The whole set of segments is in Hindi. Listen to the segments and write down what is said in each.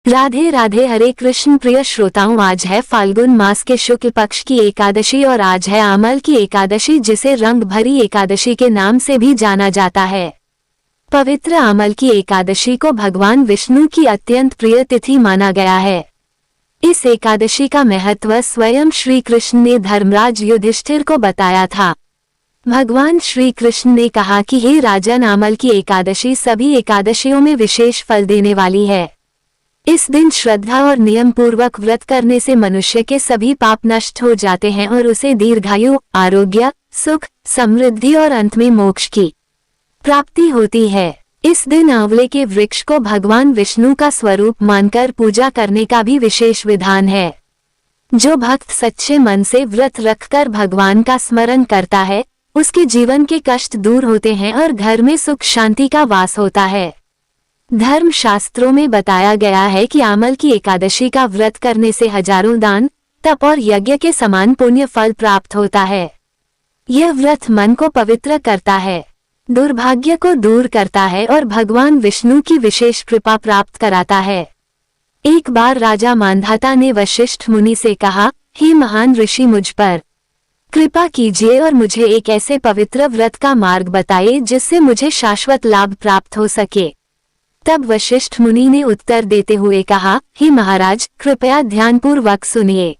राधे राधे। हरे कृष्ण प्रिय श्रोताओं, आज है फाल्गुन मास के शुक्ल पक्ष की एकादशी और आज है आमल की एकादशी, जिसे रंग भरी एकादशी के नाम से भी जाना जाता है। पवित्र आमल की एकादशी को भगवान विष्णु की अत्यंत प्रिय तिथि माना गया है। इस एकादशी का महत्व स्वयं श्री कृष्ण ने धर्मराज युधिष्ठिर को बताया था। भगवान श्री कृष्ण ने कहा कि हे राजन, आमल की एकादशी सभी एकादशियों में विशेष फल देने वाली है। इस दिन श्रद्धा और नियम पूर्वक व्रत करने से मनुष्य के सभी पाप नष्ट हो जाते हैं और उसे दीर्घायु, आरोग्य, सुख, समृद्धि और अंत में मोक्ष की प्राप्ति होती है। इस दिन आंवले के वृक्ष को भगवान विष्णु का स्वरूप मानकर पूजा करने का भी विशेष विधान है। जो भक्त सच्चे मन से व्रत रखकर भगवान का स्मरण करता है, उसके जीवन के कष्ट दूर होते हैं और घर में सुख शांति का वास होता है। धर्म शास्त्रों में बताया गया है कि आमल की एकादशी का व्रत करने से हजारों दान, तप और यज्ञ के समान पुण्य फल प्राप्त होता है। यह व्रत मन को पवित्र करता है, दुर्भाग्य को दूर करता है और भगवान विष्णु की विशेष कृपा प्राप्त कराता है। एक बार राजा मांधाता ने वशिष्ठ मुनि से कहा, हे महान ऋषि, मुझ पर कृपा कीजिए और मुझे एक ऐसे पवित्र व्रत का मार्ग बताइए जिससे मुझे शाश्वत लाभ प्राप्त हो सके। तब वशिष्ठ मुनि ने उत्तर देते हुए कहा, हे महाराज, कृपया ध्यानपूर्वक सुनिए।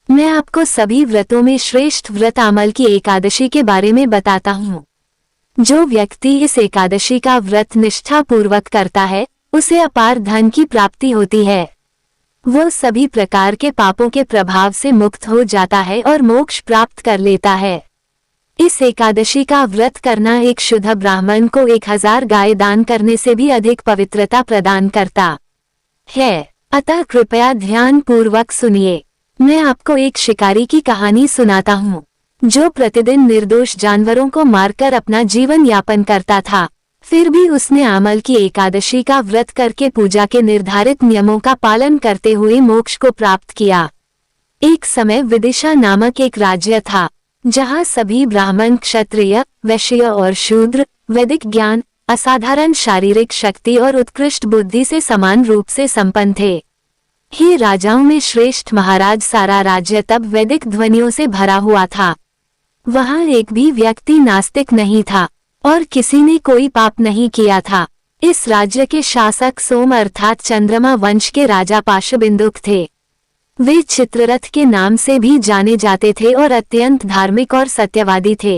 मैं आपको सभी व्रतों में श्रेष्ठ व्रत आमल की एकादशी के बारे में बताता हूँ। जो व्यक्ति इस एकादशी का व्रत निष्ठा पूर्वक करता है, उसे अपार धन की प्राप्ति होती है। वो सभी प्रकार के पापों के प्रभाव से मुक्त हो जाता है और मोक्ष प्राप्त कर लेता है। इस एकादशी का व्रत करना एक शुद्ध ब्राह्मण को 1000 गाय दान करने से भी अधिक पवित्रता प्रदान करता है। अतः कृपया ध्यान पूर्वक सुनिए। मैं आपको एक शिकारी की कहानी सुनाता हूँ, जो प्रतिदिन निर्दोष जानवरों को मारकर अपना जीवन यापन करता था। फिर भी उसने आमल की एकादशी का व्रत करके पूजा के निर्धारित नियमों का पालन करते हुए मोक्ष को प्राप्त किया। एक समय विदिशा नामक एक राज्य था, जहाँ सभी ब्राह्मण, क्षत्रिय, वैश्य और शूद्र वैदिक ज्ञान, असाधारण शारीरिक शक्ति और उत्कृष्ट बुद्धि से समान रूप से संपन्न थे। हे राजाओं में श्रेष्ठ महाराज, सारा राज्य तब वैदिक ध्वनियों से भरा हुआ था। वहाँ एक भी व्यक्ति नास्तिक नहीं था और किसी ने कोई पाप नहीं किया था। इस राज्य के शासक सोम अर्थात चंद्रमा वंश के राजा पाशबिंदुक थे। वे चित्ररथ के नाम से भी जाने जाते थे और अत्यंत धार्मिक और सत्यवादी थे।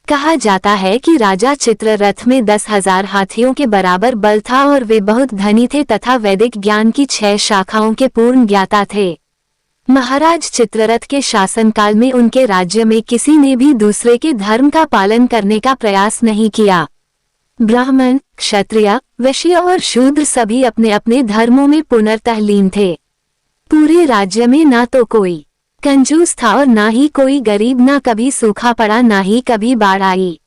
कहा जाता है कि राजा चित्ररथ में 10,000 हाथियों के बराबर बल था और वे बहुत धनी थे तथा वैदिक ज्ञान की 6 शाखाओं के पूर्ण ज्ञाता थे। महाराज चित्ररथ के शासनकाल में उनके राज्य में किसी ने भी दूसरे के धर्म का पालन करने का प्रयास नहीं किया। ब्राह्मण, क्षत्रिय, वैश्य और शूद्र सभी अपने अपने धर्मों में पुनर्तः लीन थे। पूरे राज्य में ना तो कोई कंजूस था और ना ही कोई गरीब, ना कभी सूखा पड़ा, ना ही कभी बाढ़ आई।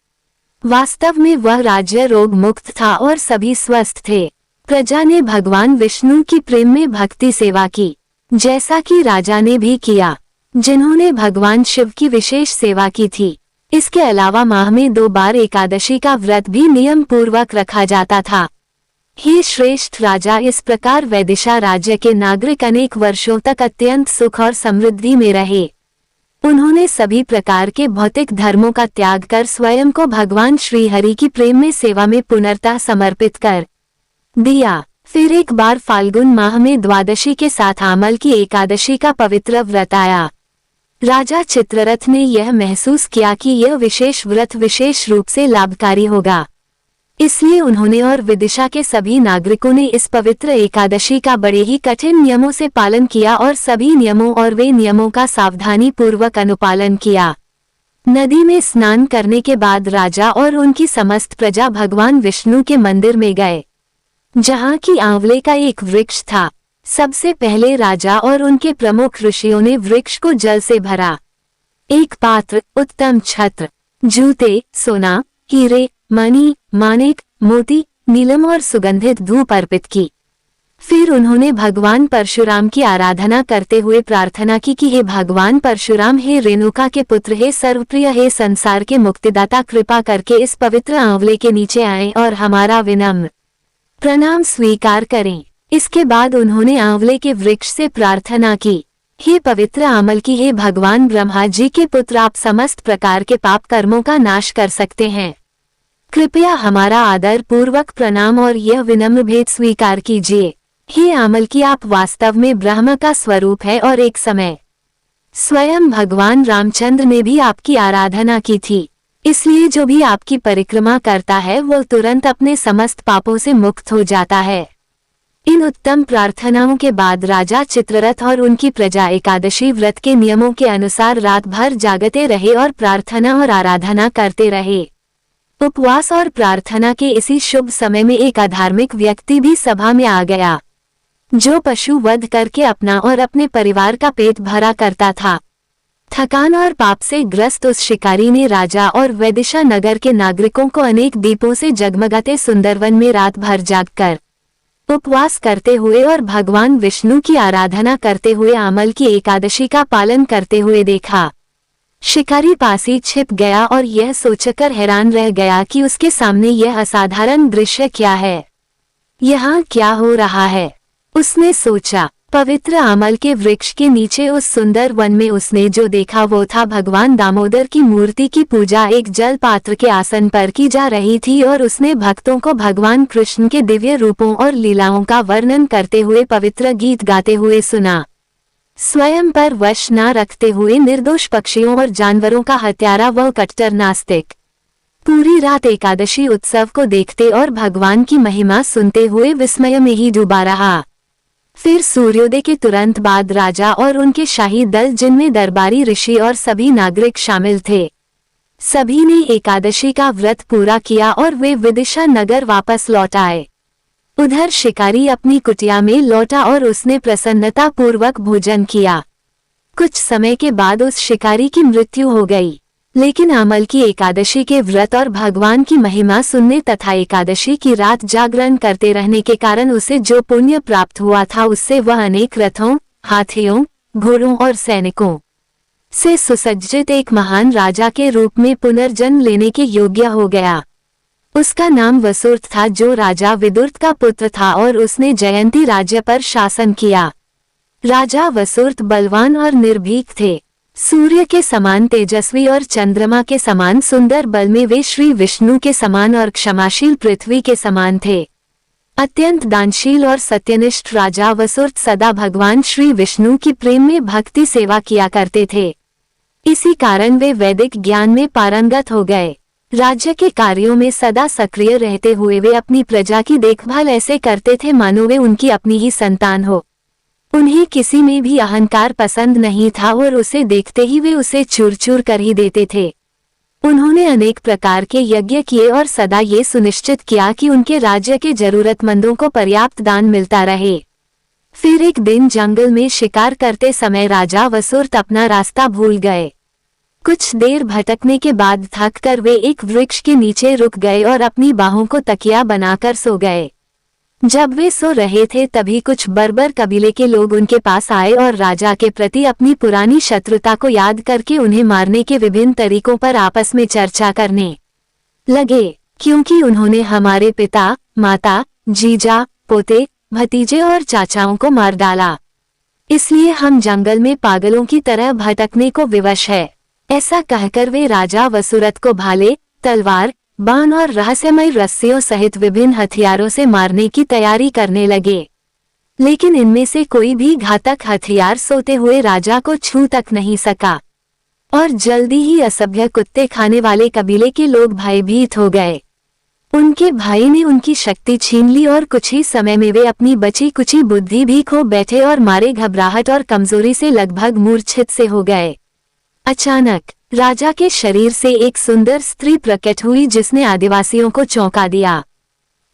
वास्तव में वह राज्य रोग मुक्त था और सभी स्वस्थ थे। प्रजा ने भगवान विष्णु की प्रेम में भक्ति सेवा की, जैसा कि राजा ने भी किया, जिन्होंने भगवान शिव की विशेष सेवा की थी। इसके अलावा माह में 2 बार एकादशी का व्रत भी नियम पूर्वक रखा जाता था। हे श्रेष्ठ राजा, इस प्रकार वैदिशा राज्य के नागरिक अनेक वर्षों तक अत्यंत सुख और समृद्धि में रहे। उन्होंने सभी प्रकार के भौतिक धर्मों का त्याग कर स्वयं को भगवान श्री हरि की प्रेम में सेवा में पुनर्तः समर्पित कर दिया। फिर एक बार फाल्गुन माह में द्वादशी के साथ आमल की एकादशी का पवित्र व्रत आया। राजा चित्ररथ ने यह महसूस किया कि यह विशेष व्रत विशेष रूप से लाभकारी होगा, इसलिए उन्होंने और विदिशा के सभी नागरिकों ने इस पवित्र एकादशी का बड़े ही कठिन नियमों से पालन किया और सभी नियमों और वे नियमों का सावधानी पूर्वक अनुपालन किया। नदी में स्नान करने के बाद राजा और उनकी समस्त प्रजा भगवान विष्णु के मंदिर में गए, जहाँ की आंवले का एक वृक्ष था। सबसे पहले राजा और उनके प्रमुख ऋषियों ने वृक्ष को जल से भरा। एक पात्र, उत्तम छत्र, जूते, सोना, हीरे, मणि, माणिक, मोती, नीलम और सुगंधित धूप अर्पित की। फिर उन्होंने भगवान परशुराम की आराधना करते हुए प्रार्थना की कि हे भगवान परशुराम, हे रेणुका के पुत्र, हे सर्वप्रिय, हे संसार के मुक्तिदाता, कृपा करके इस पवित्र आंवले के नीचे आएं और हमारा विनम्र प्रणाम स्वीकार करें। इसके बाद उन्होंने आंवले के वृक्ष से प्रार्थना की, हे पवित्र आमल की, हे भगवान ब्रह्मा जी के पुत्र, आप समस्त प्रकार के पाप कर्मों का नाश कर सकते हैं। कृपया हमारा आदर पूर्वक प्रणाम और यह विनम्र भेद स्वीकार कीजिए। हे आमल की, आप वास्तव में ब्रह्म का स्वरूप है और एक समय स्वयं भगवान रामचंद्र ने भी आपकी आराधना की थी। इसलिए जो भी आपकी परिक्रमा करता है वो तुरंत अपने समस्त पापों से मुक्त हो जाता है। इन उत्तम प्रार्थनाओं के बाद राजा चित्ररथ और उनकी प्रजा एकादशी व्रत के नियमों के अनुसार रात भर जागते रहे और प्रार्थना और आराधना करते रहे। उपवास और प्रार्थना के इसी शुभ समय में एक अधार्मिक व्यक्ति भी सभा में आ गया, जो पशु वध करके अपना और अपने परिवार का पेट भरा करता था। थकान और पाप से ग्रस्त उस शिकारी ने राजा और वैदिशा नगर के नागरिकों को अनेक दीपों से जगमगाते सुंदरवन में रात भर जागकर उपवास करते हुए और भगवान विष्णु की आराधना करते हुए आमल की एकादशी का पालन करते हुए देखा। शिकारी पास ही छिप गया और यह सोचकर हैरान रह गया कि उसके सामने यह असाधारण दृश्य क्या है, यहाँ क्या हो रहा है। उसने सोचा, पवित्र आमल के वृक्ष के नीचे उस सुंदर वन में उसने जो देखा वो था भगवान दामोदर की मूर्ति की पूजा एक जल पात्र के आसन पर की जा रही थी और उसने भक्तों को भगवान कृष्ण के दिव्य रूपों और लीलाओं का वर्णन करते हुए पवित्र गीत गाते हुए सुना। स्वयं पर वश न रखते हुए निर्दोष पक्षियों और जानवरों का हत्यारा व कट्टर नास्तिक पूरी रात एकादशी उत्सव को देखते और भगवान की महिमा सुनते हुए विस्मय में ही डूबा रहा। फिर सूर्योदय के तुरंत बाद राजा और उनके शाही दल, जिनमें दरबारी ऋषि और सभी नागरिक शामिल थे, सभी ने एकादशी का व्रत पूरा किया और वे विदिशा नगर वापस लौट आए। उधर शिकारी अपनी कुटिया में लौटा और उसने प्रसन्नता पूर्वक भोजन किया। कुछ समय के बाद उस शिकारी की मृत्यु हो गई, लेकिन आमल की एकादशी के व्रत और भगवान की महिमा सुनने तथा एकादशी की रात जागरण करते रहने के कारण उसे जो पुण्य प्राप्त हुआ था उससे वह अनेक रथों, हाथियों, घोड़ों और सैनिकों से सुसज्जित एक महान राजा के रूप में पुनर्जन्म लेने के योग्य हो गया। उसका नाम वसुर्त था, जो राजा विदुर्त का पुत्र था और उसने जयंती राज्य पर शासन किया। राजा वसुर्त बलवान और निर्भीक थे। सूर्य के समान तेजस्वी और चंद्रमा के समान सुंदर बल में वे श्री विष्णु के समान और क्षमाशील पृथ्वी के समान थे। अत्यंत दानशील और सत्यनिष्ठ राजा वसुर्त सदा भगवान श्री विष्णु की प्रेम में भक्ति सेवा किया करते थे। इसी कारण वे वैदिक ज्ञान में पारंगत हो गए। राज्य के कार्यों में सदा सक्रिय रहते हुए वे अपनी प्रजा की देखभाल ऐसे करते थे मानो वे उनकी अपनी ही संतान हो। उन्हें किसी में भी अहंकार पसंद नहीं था और उसे देखते ही वे उसे चूर चूर कर ही देते थे। उन्होंने अनेक प्रकार के यज्ञ किए और सदा ये सुनिश्चित किया कि उनके राज्य के जरूरतमंदों को पर्याप्त दान मिलता रहे। फिर एक दिन जंगल में शिकार करते समय राजा वसुर्त अपना रास्ता भूल गए। कुछ देर भटकने के बाद थक कर वे एक वृक्ष के नीचे रुक गए और अपनी बाहों को तकिया बनाकर सो गए। जब वे सो रहे थे तभी कुछ बर्बर कबीले के लोग उनके पास आए और राजा के प्रति अपनी पुरानी शत्रुता को याद करके उन्हें मारने के विभिन्न तरीकों पर आपस में चर्चा करने लगे। क्योंकि उन्होंने हमारे पिता, माता, जीजा, पोते, भतीजे और चाचाओं को मार डाला, इसलिए हम जंगल में पागलों की तरह भटकने को विवश है। ऐसा कहकर वे राजा वसुरत को भाले, तलवार, बाण और रहस्यमय रस्सियों सहित विभिन्न हथियारों से मारने की तैयारी करने लगे। लेकिन इनमें से कोई भी घातक हथियार सोते हुए राजा को छू तक नहीं सका और जल्दी ही असभ्य कुत्ते खाने वाले कबीले के लोग भयभीत हो गए। उनके भाई ने उनकी शक्ति छीन ली और कुछ ही समय में वे अपनी बची कुची बुद्धि भी खो बैठे और मारे घबराहट और कमजोरी से लगभग मूर्छित से हो गए। अचानक राजा के शरीर से एक सुंदर स्त्री प्रकट हुई जिसने आदिवासियों को चौंका दिया।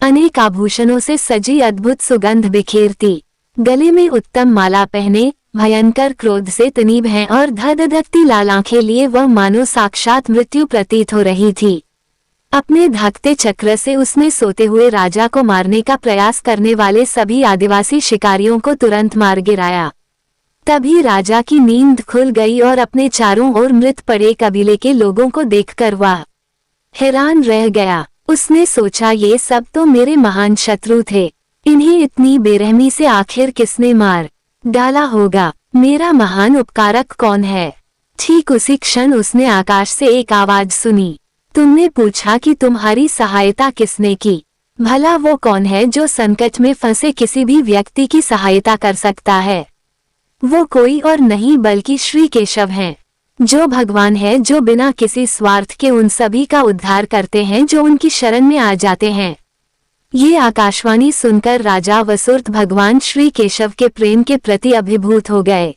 अनेक आभूषणों से सजी अद्भुत सुगंध बिखेरती, गले में उत्तम माला पहने, भयंकर क्रोध से तनीब है और धधकती लाल आंखें लिए वह मानो साक्षात मृत्यु प्रतीत हो रही थी। अपने धकते चक्र से उसने सोते हुए राजा को मारने का प्रयास करने वाले सभी आदिवासी शिकारियों को तुरंत मार गिराया। तभी राजा की नींद खुल गई और अपने चारों ओर मृत पड़े कबीले के लोगों को देखकर वह हैरान रह गया। उसने सोचा ये सब तो मेरे महान शत्रु थे, इन्हें इतनी बेरहमी से आखिर किसने मार डाला होगा? मेरा महान उपकारक कौन है? ठीक उसी क्षण उसने आकाश से एक आवाज सुनी। तुमने पूछा कि तुम्हारी सहायता किसने की? भला वो कौन है जो संकट में फंसे किसी भी व्यक्ति की सहायता कर सकता है? वो कोई और नहीं बल्कि श्री केशव हैं, जो भगवान है, जो बिना किसी स्वार्थ के उन सभी का उद्धार करते हैं जो उनकी शरण में आ जाते हैं। ये आकाशवाणी सुनकर राजा वसुर्त भगवान श्री केशव के प्रेम के प्रति अभिभूत हो गए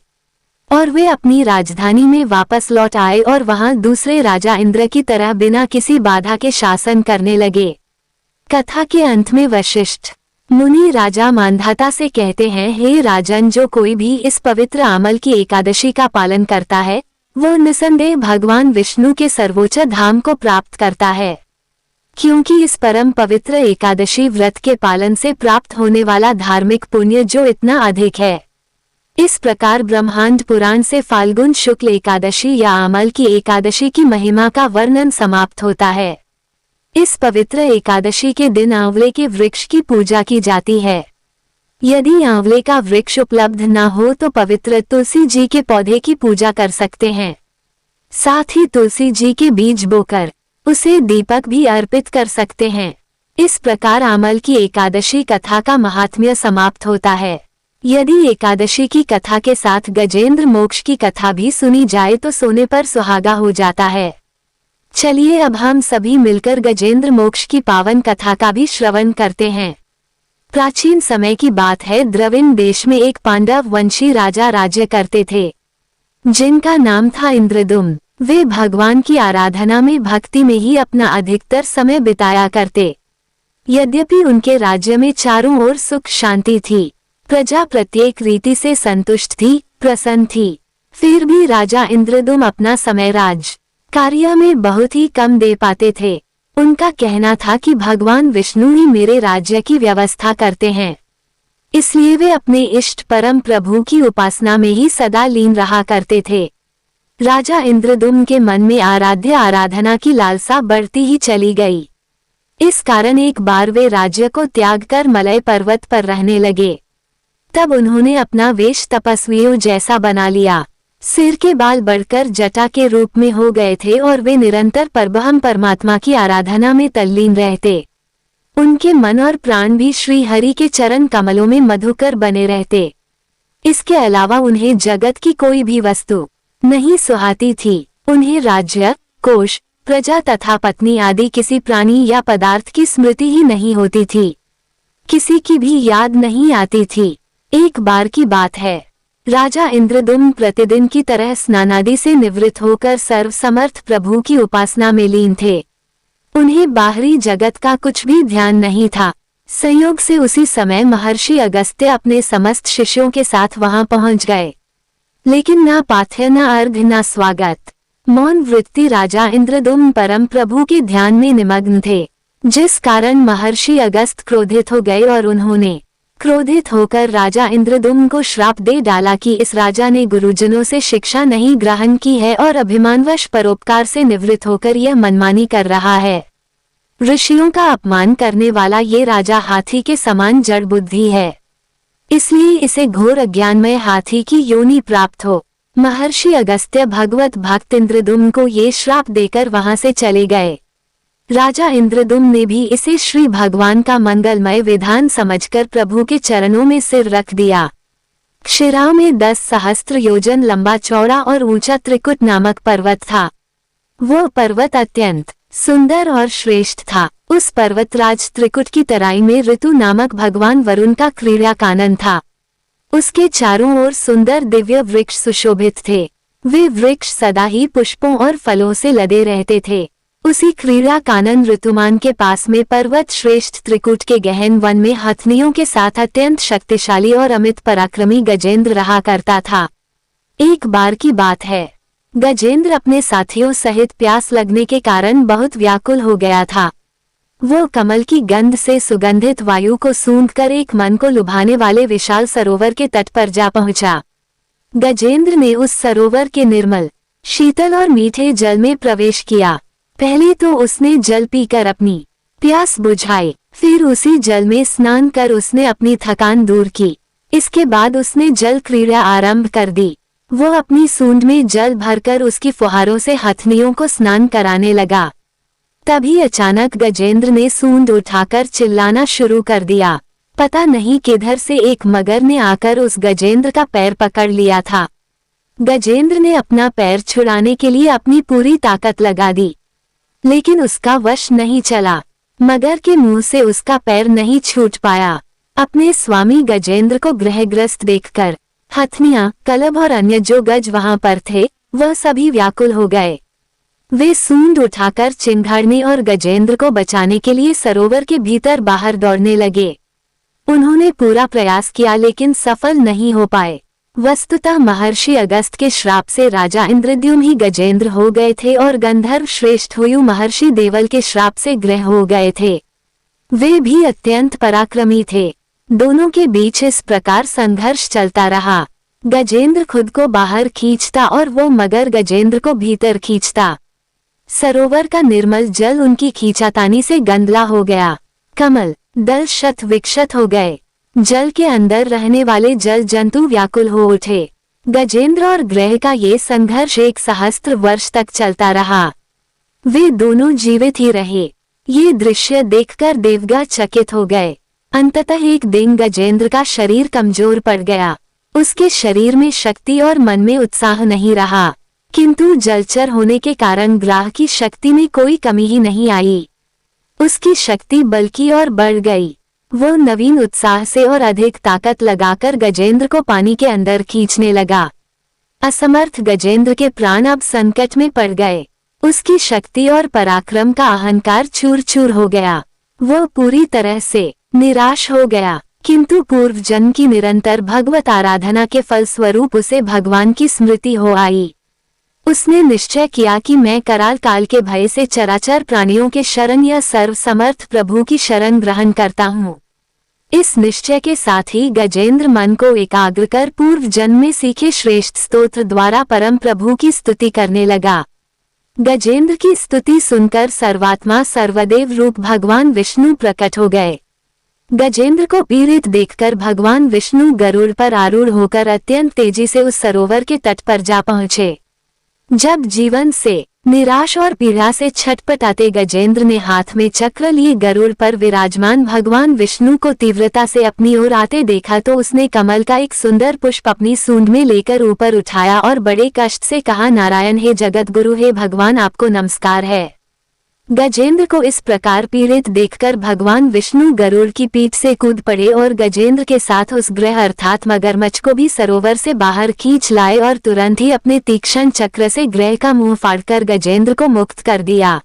और वे अपनी राजधानी में वापस लौट आए और वहां दूसरे राजा इंद्र की तरह बिना किसी बाधा के शासन करने लगे। कथा के अंत में वशिष्ठ मुनि राजा मांधाता से कहते हैं, हे राजन, जो कोई भी इस पवित्र आमल की एकादशी का पालन करता है वो निसंदेह भगवान विष्णु के सर्वोच्च धाम को प्राप्त करता है, क्योंकि इस परम पवित्र एकादशी व्रत के पालन से प्राप्त होने वाला धार्मिक पुण्य जो इतना अधिक है। इस प्रकार ब्रह्मांड पुराण से फाल्गुन शुक्ल एकादशी या आमल की एकादशी की महिमा का वर्णन समाप्त होता है। इस पवित्र एकादशी के दिन आंवले के वृक्ष की पूजा की जाती है। यदि आंवले का वृक्ष उपलब्ध न हो तो पवित्र तुलसी जी के पौधे की पूजा कर सकते हैं। साथ ही तुलसी जी के बीज बोकर उसे दीपक भी अर्पित कर सकते हैं। इस प्रकार आमल की एकादशी कथा का महात्म्य समाप्त होता है। यदि एकादशी की कथा के साथ गजेंद्र मोक्ष की कथा भी सुनी जाए तो सोने पर सुहागा हो जाता है। चलिए अब हम सभी मिलकर गजेंद्र मोक्ष की पावन कथा का भी श्रवण करते हैं। प्राचीन समय की बात है, द्रविड़ देश में एक पांडव वंशी राजा राज्य करते थे, जिनका नाम था इंद्रदुम्न। वे भगवान की आराधना में, भक्ति में ही अपना अधिकतर समय बिताया करते। यद्यपि उनके राज्य में चारों ओर सुख शांति थी, प्रजा प्रत्येक रीति से संतुष्ट थी, प्रसन्न थी, फिर भी राजा इंद्रदुम्न अपना समय राज कार्य में बहुत ही कम दे पाते थे। उनका कहना था कि भगवान विष्णु ही मेरे राज्य की व्यवस्था करते हैं, इसलिए वे अपने इष्ट परम प्रभु की उपासना में ही सदा लीन रहा करते थे। राजा इंद्रदुम्न के मन में आराध्य आराधना की लालसा बढ़ती ही चली गई। इस कारण एक बार वे राज्य को त्याग कर मलय पर्वत पर रहने लगे। तब उन्होंने अपना वेश तपस्वियों जैसा बना लिया। सिर के बाल बढ़कर जटा के रूप में हो गए थे और वे निरंतर परब्रह्म परमात्मा की आराधना में तल्लीन रहते। उनके मन और प्राण भी श्री हरि के चरण कमलों में मधुकर बने रहते। इसके अलावा उन्हें जगत की कोई भी वस्तु नहीं सुहाती थी। उन्हें राज्य, कोष, प्रजा तथा पत्नी आदि किसी प्राणी या पदार्थ की स्मृति ही नहीं होती थी। किसी की भी याद नहीं आती थी। एक बार की बात है, राजा इंद्रदुम्न प्रतिदिन की तरह स्नानादि से निवृत्त होकर सर्वसमर्थ प्रभु की उपासना में लीन थे। उन्हें बाहरी जगत का कुछ भी ध्यान नहीं था। संयोग से उसी समय महर्षि अगस्त्य अपने समस्त शिष्यों के साथ वहां पहुंच गए, लेकिन न पाथ्य, न अर्घ्य, न स्वागत। मौन वृत्ति राजा इंद्रदुम्न परम प्रभु के ध्यान में निमग्न थे, जिस कारण महर्षि अगस्त क्रोधित हो गए और उन्होंने क्रोधित होकर राजा इंद्रदुम्न को श्राप दे डाला कि इस राजा ने गुरुजनों से शिक्षा नहीं ग्रहण की है और अभिमानवश परोपकार से निवृत्त होकर यह मनमानी कर रहा है। ऋषियों का अपमान करने वाला ये राजा हाथी के समान जड़ बुद्धि है, इसलिए इसे घोर अज्ञानमय हाथी की योनि प्राप्त हो। महर्षि अगस्त्य भगवत भक्त इंद्रदुम्न को ये श्राप देकर वहां से चले गए। राजा इंद्रदुम्न ने भी इसे श्री भगवान का मंगलमय विधान समझकर प्रभु के चरणों में सिर रख दिया। क्षिराव में 10 सहस्त्र योजन लंबा चौड़ा और ऊंचा त्रिकुट नामक पर्वत था। वो पर्वत अत्यंत सुंदर और श्रेष्ठ था। उस पर्वतराज त्रिकुट की तराई में ऋतु नामक भगवान वरुण का क्रीड़ा कानन था। उसके चारों ओर सुंदर दिव्य वृक्ष सुशोभित थे। वे वृक्ष सदा ही पुष्पों और फलों से लदे रहते थे। उसी क्रीड़ा कानन ऋतुमान के पास में पर्वत श्रेष्ठ त्रिकुट के गहन वन में हथनियों के साथ अत्यंत शक्तिशाली और अमित पराक्रमी गजेंद्र रहा करता था। एक बार की बात है, गजेंद्र अपने साथियों सहित प्यास लगने के कारण बहुत व्याकुल हो गया था। वो कमल की गंध से सुगंधित वायु को सूंघकर एक मन को लुभाने वाले विशाल सरोवर के तट पर जा पहुंचा। गजेंद्र ने उस सरोवर के निर्मल, शीतल और मीठे जल में प्रवेश किया। पहले तो उसने जल पीकर अपनी प्यास बुझाई, फिर उसी जल में स्नान कर उसने अपनी थकान दूर की। इसके बाद उसने जल क्रीड़ा आरंभ कर दी। वो अपनी सूंड में जल भरकर उसकी फुहारों से हथनियों को स्नान कराने लगा। तभी अचानक गजेंद्र ने सूंड उठाकर चिल्लाना शुरू कर दिया। पता नहीं किधर से एक मगर ने आकर उस गजेंद्र का पैर पकड़ लिया था। गजेंद्र ने अपना पैर छुड़ाने के लिए अपनी पूरी ताकत लगा दी, लेकिन उसका वश नहीं चला। मगर के मुंह से उसका पैर नहीं छूट पाया। अपने स्वामी गजेंद्र को ग्रहग्रस्त देखकर हथनियां, कलब और अन्य जो गज वहां पर थे वह सभी व्याकुल हो गए। वे सूंड उठाकर चिंघाड़ने और गजेंद्र को बचाने के लिए सरोवर के भीतर बाहर दौड़ने लगे। उन्होंने पूरा प्रयास किया लेकिन सफल नहीं हो पाए। वस्तुतः महर्षि अगस्त के श्राप से राजा इंद्रद्युम्न ही गजेंद्र हो गए थे और गंधर्व श्रेष्ठ हुयु महर्षि देवल के श्राप से ग्रह हो गए थे। वे भी अत्यंत पराक्रमी थे। दोनों के बीच इस प्रकार संघर्ष चलता रहा। गजेंद्र खुद को बाहर खींचता और वो मगर गजेंद्र को भीतर खींचता। सरोवर का निर्मल जल उनकी खींचातानी से गंदला हो गया। कमल दल शत विक्षत हो गए। जल के अंदर रहने वाले जल जंतु व्याकुल हो उठे। गजेंद्र और ग्रह का ये संघर्ष 1 सहस्त्र वर्ष तक चलता रहा। वे दोनों जीवित ही रहे। ये दृश्य देखकर देवगा चकित हो गए। अंततः एक दिन गजेंद्र का शरीर कमजोर पड़ गया। उसके शरीर में शक्ति और मन में उत्साह नहीं रहा, किंतु जलचर होने के कारण ग्राह की शक्ति में कोई कमी ही नहीं आई। उसकी शक्ति बल्कि और बढ़ गई। वो नवीन उत्साह से और अधिक ताकत लगाकर गजेंद्र को पानी के अंदर खींचने लगा। असमर्थ गजेंद्र के प्राण अब संकट में पड़ गए। उसकी शक्ति और पराक्रम का अहंकार चूर चूर हो गया। वो पूरी तरह से निराश हो गया, किंतु पूर्व जन्म की निरंतर भगवत आराधना के फलस्वरूप उसे भगवान की स्मृति हो आई। उसने निश्चय किया कि मैं कराल काल के भय से चराचर प्राणियों के शरण या सर्व समर्थ प्रभु की शरण ग्रहण करता हूँ। इस निश्चय के साथ ही गजेंद्र मन को एकाग्र कर पूर्व जन्म में सीखे श्रेष्ठ स्तोत्र द्वारा परम प्रभु की स्तुति करने लगा। गजेंद्र की स्तुति सुनकर सर्वात्मा सर्वदेव रूप भगवान विष्णु प्रकट हो गए। गजेंद्र को पीड़ित देखकर भगवान विष्णु गरुड़ पर आरूढ़ होकर अत्यंत तेजी से उस सरोवर के तट पर जा पहुंचे। जब जीवन से निराश और पीड़ा से छटपटाते गजेंद्र ने हाथ में चक्र लिए गरुड़ पर विराजमान भगवान विष्णु को तीव्रता से अपनी ओर आते देखा तो उसने कमल का एक सुंदर पुष्प अपनी सूंड में लेकर ऊपर उठाया और बड़े कष्ट से कहा, नारायण हे जगत गुरु, हे भगवान, आपको नमस्कार है। गजेंद्र को इस प्रकार पीड़ित देखकर भगवान विष्णु गरुड़ की पीठ से कूद पड़े और गजेंद्र के साथ उस ग्रह अर्थात मगरमच्छ को भी सरोवर से बाहर खींच लाए और तुरंत ही अपने तीक्ष्ण चक्र से ग्रह का मुंह फाड़कर गजेंद्र को मुक्त कर दिया।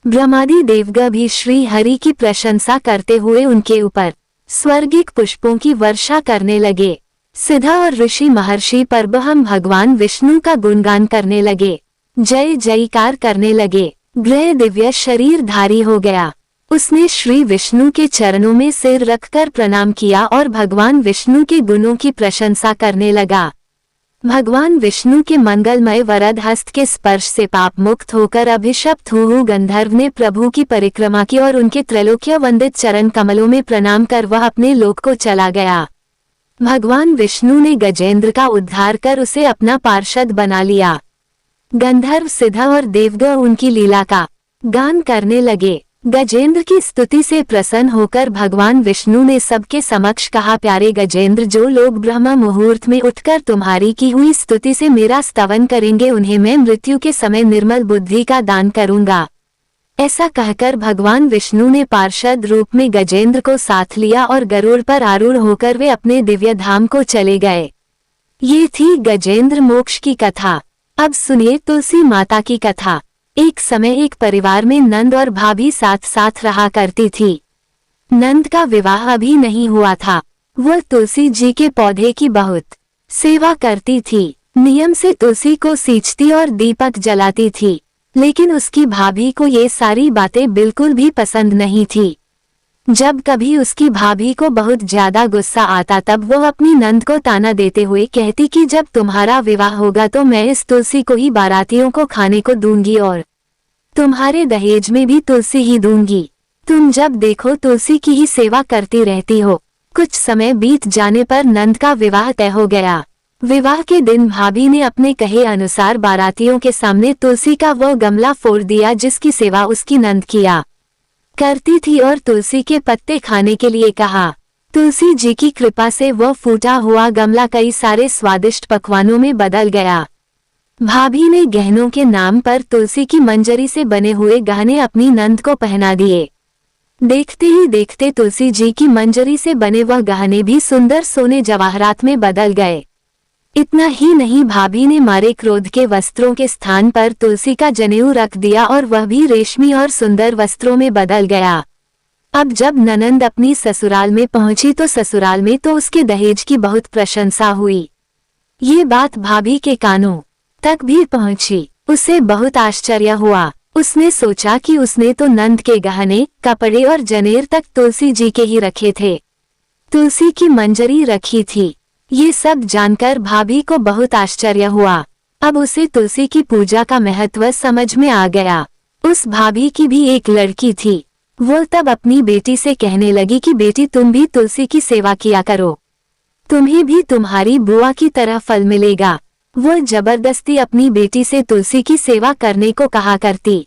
ब्रह्मादि देवगण भी श्री हरि की प्रशंसा करते हुए उनके ऊपर स्वर्गिक पुष्पों की वर्षा करने लगे। सिद्ध और ऋषि महर्षि परब्रह्म भगवान विष्णु का गुणगान करने लगे, जय जयकार करने लगे। ग्रह दिव्य शरीरधारी हो गया। उसने श्री विष्णु के चरणों में सिर रखकर प्रणाम किया और भगवान विष्णु के गुणों की प्रशंसा करने लगा। भगवान विष्णु के मंगलमय वरद हस्त के स्पर्श से पाप मुक्त होकर अभिशप्त हुहु गंधर्व ने प्रभु की परिक्रमा की और उनके त्रैलोक्य वंदित चरण कमलों में प्रणाम कर वह अपने लोक को चला गया। भगवान विष्णु ने गजेंद्र का उद्धार कर उसे अपना पार्षद बना लिया। गंधर्व, सिद्ध और देवगण उनकी लीला का गान करने लगे। गजेंद्र की स्तुति से प्रसन्न होकर भगवान विष्णु ने सबके समक्ष कहा, प्यारे गजेंद्र, जो लोग ब्रह्म मुहूर्त में उठकर तुम्हारी की हुई स्तुति से मेरा स्तवन करेंगे उन्हें मैं मृत्यु के समय निर्मल बुद्धि का दान करूंगा। ऐसा कहकर भगवान विष्णु ने पार्षद रूप में गजेंद्र को साथ लिया और गरुड़ पर आरूढ़ होकर वे अपने दिव्य धाम को चले गए। ये थी गजेंद्र मोक्ष की कथा। अब सुनिए तुलसी माता की कथा। एक समय एक परिवार में नंद और भाभी साथ साथ रहा करती थी। नंद का विवाह अभी नहीं हुआ था। वह तुलसी जी के पौधे की बहुत सेवा करती थी। नियम से तुलसी को सींचती और दीपक जलाती थी, लेकिन उसकी भाभी को ये सारी बातें बिल्कुल भी पसंद नहीं थी। जब कभी उसकी भाभी को बहुत ज्यादा गुस्सा आता तब वो अपनी नंद को ताना देते हुए कहती कि जब तुम्हारा विवाह होगा तो मैं इस तुलसी को ही बारातियों को खाने को दूंगी और तुम्हारे दहेज में भी तुलसी ही दूंगी। तुम जब देखो तुलसी की ही सेवा करती रहती हो। कुछ समय बीत जाने पर नंद का विवाह तय हो गया। विवाह के दिन भाभी ने अपने कहे अनुसार बारातियों के सामने तुलसी का वो गमला फोड़ दिया जिसकी सेवा उसकी नंद किया करती थी और तुलसी के पत्ते खाने के लिए कहा। तुलसी जी की कृपा से वह फूटा हुआ गमला कई सारे स्वादिष्ट पकवानों में बदल गया। भाभी ने गहनों के नाम पर तुलसी की मंजरी से बने हुए गहने अपनी नंद को पहना दिए। देखते ही देखते तुलसी जी की मंजरी से बने वह गहने भी सुंदर सोने जवाहरात में बदल गए। इतना ही नहीं, भाभी ने मारे क्रोध के वस्त्रों के स्थान पर तुलसी का जनेऊ रख दिया और वह भी रेशमी और सुंदर वस्त्रों में बदल गया। अब जब ननंद अपनी ससुराल में पहुंची तो ससुराल में तो उसके दहेज की बहुत प्रशंसा हुई। ये बात भाभी के कानों तक भी पहुंची। उसे बहुत आश्चर्य हुआ। उसने सोचा कि उसने तो नंद के गहने, कपड़े और जनेर तक तुलसी जी के ही रखे थे, तुलसी की मंजरी रखी थी। ये सब जानकर भाभी को बहुत आश्चर्य हुआ। अब उसे तुलसी की पूजा का महत्व समझ में आ गया। उस भाभी की भी एक लड़की थी। वो तब अपनी बेटी से कहने लगी कि बेटी तुम भी तुलसी की सेवा किया करो, तुम्हें भी तुम्हारी बुआ की तरह फल मिलेगा। वो जबरदस्ती अपनी बेटी से तुलसी की सेवा करने को कहा करती,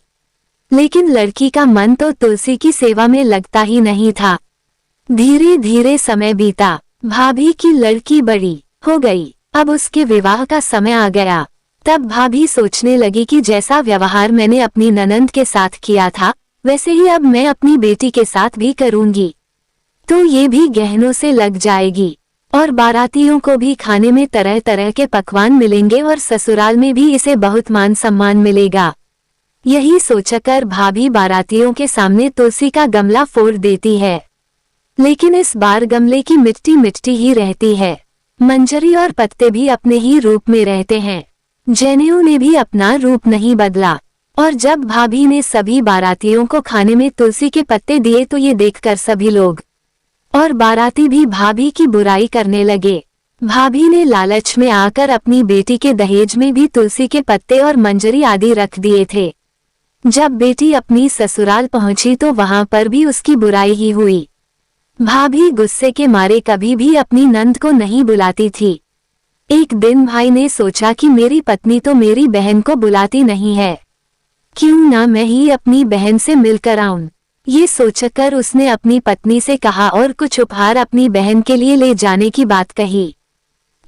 लेकिन लड़की का मन तो तुलसी की सेवा में लगता ही नहीं था। धीरे धीरे समय बीता। भाभी की लड़की बड़ी हो गई। अब उसके विवाह का समय आ गया। तब भाभी सोचने लगी कि जैसा व्यवहार मैंने अपनी ननंद के साथ किया था वैसे ही अब मैं अपनी बेटी के साथ भी करूंगी, तो ये भी गहनों से लग जाएगी और बारातियों को भी खाने में तरह तरह के पकवान मिलेंगे और ससुराल में भी इसे बहुत मान सम्मान मिलेगा। यही सोचकर भाभी बारातियों के सामने तुलसी का गमला फोड़ देती है, लेकिन इस बार गमले की मिट्टी मिट्टी ही रहती है। मंजरी और पत्ते भी अपने ही रूप में रहते हैं। जनेऊ ने भी अपना रूप नहीं बदला। और जब भाभी ने सभी बारातियों को खाने में तुलसी के पत्ते दिए तो ये देखकर सभी लोग और बाराती भी भाभी की बुराई करने लगे। भाभी ने लालच में आकर अपनी बेटी के दहेज में भी तुलसी के पत्ते और मंजरी आदि रख दिए थे। जब बेटी अपनी ससुराल पहुंची तो वहां पर भी उसकी बुराई ही हुई। भाभी गुस्से के मारे कभी भी अपनी नंद को नहीं बुलाती थी। एक दिन भाई ने सोचा कि मेरी पत्नी तो मेरी बहन को बुलाती नहीं है, क्यों ना मैं ही अपनी बहन से मिलकर आऊं। ये सोचकर उसने अपनी पत्नी से कहा और कुछ उपहार अपनी बहन के लिए ले जाने की बात कही।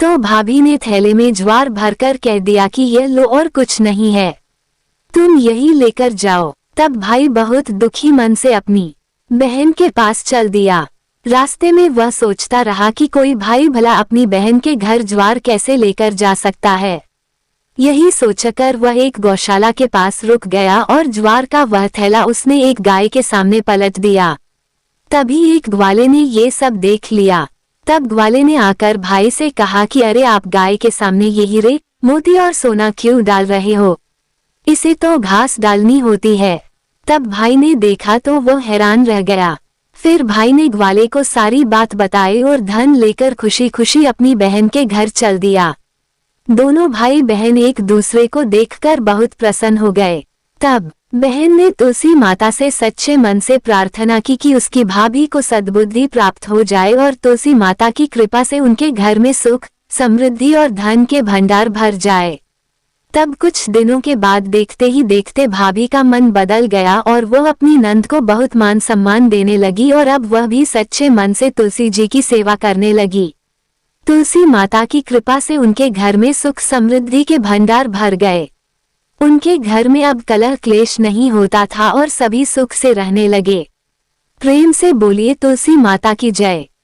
तो भाभी ने थैले में ज्वार भरकर कह दिया कि ये लो और कुछ नहीं है, तुम यही लेकर जाओ। तब भाई बहुत दुखी मन से अपनी बहन के पास चल दिया। रास्ते में वह सोचता रहा कि कोई भाई भला अपनी बहन के घर ज्वार कैसे लेकर जा सकता है। यही सोचकर वह एक गौशाला के पास रुक गया और ज्वार का वह थैला उसने एक गाय के सामने पलट दिया। तभी एक ग्वाले ने ये सब देख लिया। तब ग्वाले ने आकर भाई से कहा कि अरे आप गाय के सामने ये हीरे, मोती और सोना क्यों डाल रहे हो, इसे तो घास डालनी होती है। तब भाई ने देखा तो वो हैरान रह गया। फिर भाई ने ग्वाले को सारी बात बताई और धन लेकर खुशी खुशी अपनी बहन के घर चल दिया। दोनों भाई बहन एक दूसरे को देखकर बहुत प्रसन्न हो गए। तब बहन ने तुलसी माता से सच्चे मन से प्रार्थना की कि उसकी भाभी को सद्बुद्धि प्राप्त हो जाए और तुलसी माता की कृपा से उनके घर में सुख, समृद्धि और धन के भंडार भर जाए। तब कुछ दिनों के बाद देखते ही देखते भाभी का मन बदल गया और वह अपनी नंद को बहुत मान सम्मान देने लगी और अब वह भी सच्चे मन से तुलसी जी की सेवा करने लगी। तुलसी माता की कृपा से उनके घर में सुख समृद्धि के भंडार भर गए। उनके घर में अब कलह क्लेश नहीं होता था और सभी सुख से रहने लगे। प्रेम से बोलिए तुलसी माता की जय।